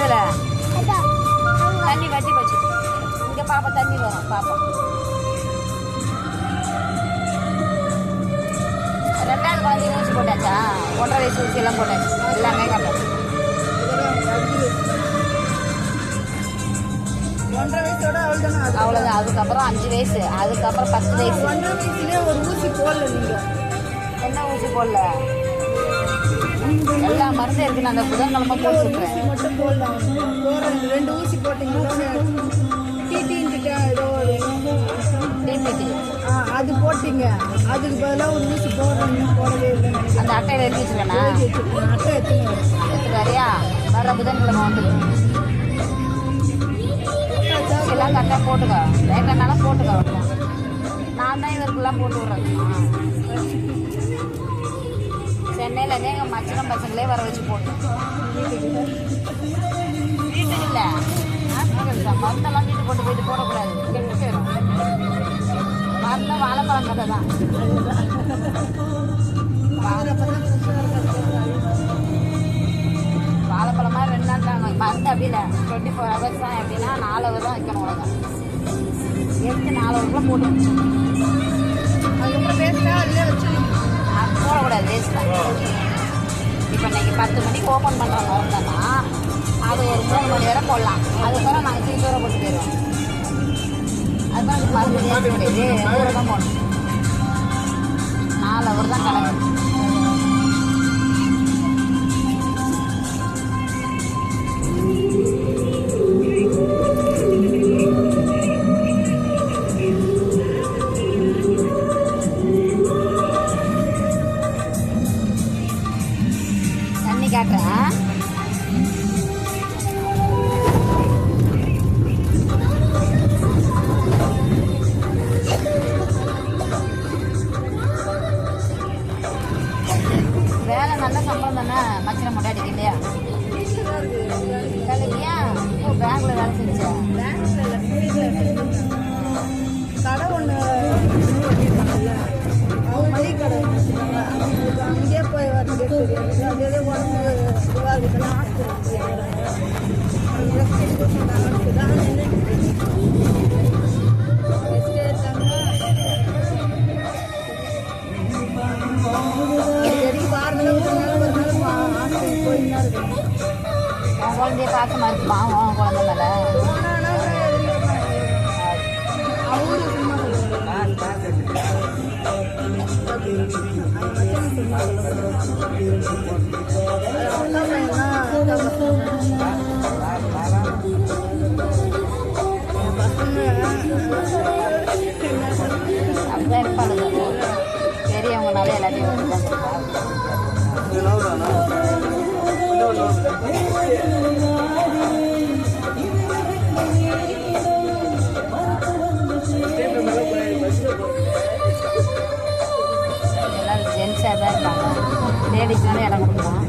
அதில் தண்ணி வற்றி போச்சு. இங்கே பாப்பா தண்ணி வரும். பாப்பா 2வது குழந்தைங்க ஊசி போட்டாச்சா? 1.5 வயசு ஊசி எல்லாம் போட்டாச்சு. எல்லாமே கட்டாச்சு. 1.5 வயசோட அவ்வளோதான். அதுக்கப்புறம் 5 வயசு, அதுக்கப்புறம் 10 வயசு. 1.5 வயசுலேயே ஒரு ஊசி போடல. நீங்கள் என்ன ஊசி போடல? எல்லா மருந்தும் இருக்கு. நான் அந்த புதன்கிழமை போட்டு சுற்றுறேன். ஊசி மட்டும் போடலாம். 2 ஊசி போட்டீங்கன்னா டிடின்ட்டு ஏதோ டிபிடி அது போட்டீங்க. அதுக்கு பதிலாக ஒரு ஊசி போடவே இல்லை. அந்த அட்டையில் எழுதி வச்சுருக்கேண்ணா. அட்டை எடுத்துட்டு வரையா? வர புதன்கிழமை வந்துடும். எல்லாம் கரெக்டாக போட்டுக்கோ. வேண்டாம் போட்டுக்கோ. நான் தான் இதற்குலாம் போட்டு விட்றேன். சென்னையிலேருந்தே எங்கள் மச்சனம் பசங்களே வர வச்சு போட்டு வீட்டுக்கு இல்லை மருந்தெல்லாம் வீட்டுக்கு கொண்டு போயிட்டு போடக்கூடாது. கெட்டு போயிடும். மருந்த வாழைப்பழம் கதை தான். வாழைப்பழமா 2 நாள் தாங்க மருந்து. அப்படி இல்லை 24 hours தான். எப்படின்னா 4 hour தான் வைக்கணும். உலகம் எடுத்து 4 hourக்குள்ள போட்டு அதுக்கப்புறம் வேஸ்ட்டா அதிலே வச்சு போடக்கூடாது. வேஸ்ட் தான். இப்போ இன்னைக்கு 10 மணிக்கு ஓப்பன் பண்ணுற மருந்தன்னா அது ஒரு 3 மணி நேரம் போடலாம். அதுக்கப்புறம் நாங்கள் திருப்பி வர போட்டு போயிடுவோம். அதுக்கப்புறம் மருந்து வேஸ்ட் கிடையாது. ஊரை தான் போடணும். 4 hour தான் கலக்கு. தண்ணி காட்டுறேன். வேலை நல்ல சம்பளம் தானே. மச்சனை முட்டாடிக்கு இல்லையா? வேலைக்கியா? ஓ, பேங்க்ல வேலை செஞ்சேன். கடை ஒன்று அவங்க மளிகை கடை அங்கேயே போய் வரது. அதே உடம்பு இதுவாக இருக்குன்னா குழந்தைய பார்க்க மறுத்துமா? உன் குழந்தை மேலே அப்படிதான் இருப்பாங்க. பெரியவங்கனால எல்லாத்தையும் எல்லாரும் ஜென்ஸாக தான் இருப்பாங்க. லேடிஸ்னால இடம் கொடுக்கலாம்.